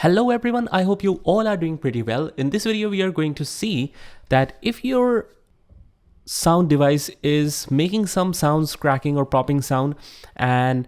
Hello everyone, I hope you all are doing pretty well. In this video, we are going to see that if your sound device is making some sounds, cracking or popping sound, and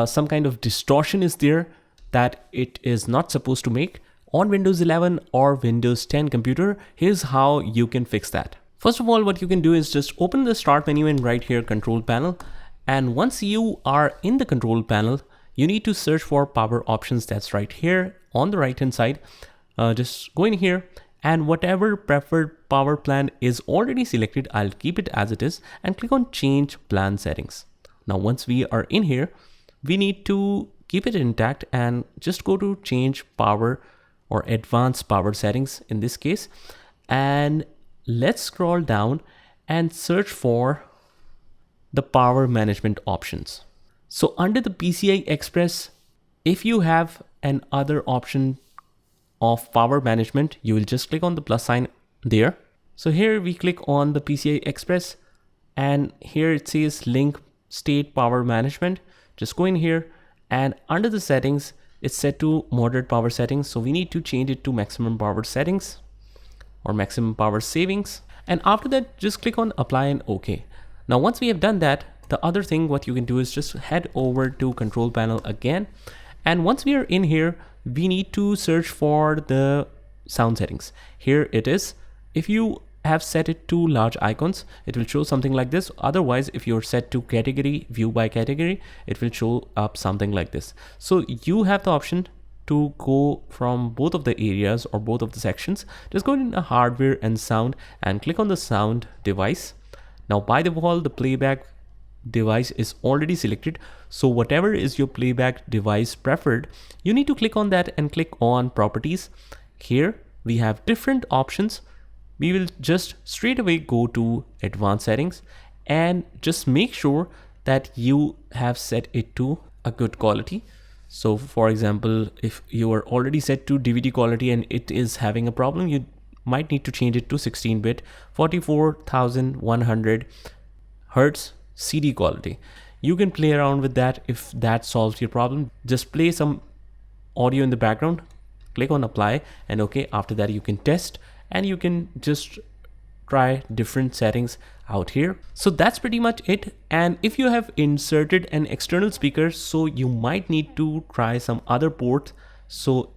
some kind of distortion is there that it is not supposed to make on Windows 11 or Windows 10 computer, here's how you can fix that. First of all, what you can do is just open the start menu and right here control panel. And once you are in the control panel, you need to search for power options. That's right here on the right hand side. Just go in here and whatever preferred power plan is already selected, I'll keep it as it is and click on change plan settings. Now, once we are in here, we need to keep it intact and just go to change power or advanced power settings in this case. And let's scroll down and search for the power management options. So under the PCI Express, if you have an other option of power management, you will just click on the plus sign there. So here we click on the PCI Express and here it says link state power management. Just go in here and under the settings, it's set to moderate power settings. So we need to change it to maximum power settings or maximum power savings. And after that, just click on apply and OK. Now, once we have done that, the other thing what you can do is just head over to control panel again. And once we are in here, we need to search for the sound settings. Here it is. If you have set it to large icons, it will show something like this. Otherwise, if you're set to category, view by category, it will show up something like this. So you have the option to go from both of the areas or both of the sections. Just go in hardware and sound and click on the sound device. Now by default, the playback device is already selected. So whatever is your playback device preferred, you need to click on that and click on properties. Here we have different options. We will just straight away go to advanced settings and just make sure that you have set it to a good quality. So for example, if you are already set to DVD quality and it is having a problem, you might need to change it to 16-bit 44,100 Hertz CD quality. You can play around with that. If that solves your problem, just play some audio in the background, click on apply and OK. After that, you can test and you can just try different settings out here. So that's pretty much it. And if you have inserted an external speaker, so you might need to try some other ports. So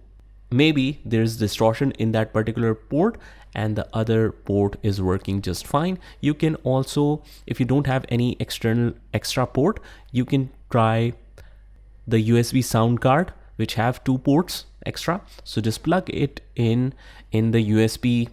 maybe there's distortion in that particular port and the other port is working just fine. You can also, if you don't have any external extra port, you can try the USB sound card, which have 2 ports extra. So just plug it in the USB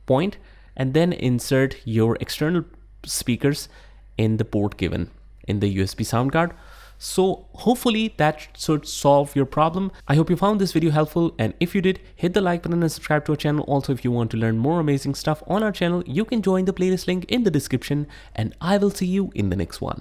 point and then insert your external speakers in the port given in the USB sound card. So hopefully that should solve your problem. I hope you found this video helpful, and if you did, hit the like button and subscribe to our channel. Also, if you want to learn more amazing stuff on our channel, you can join the playlist link in the description, and I will see you in the next one.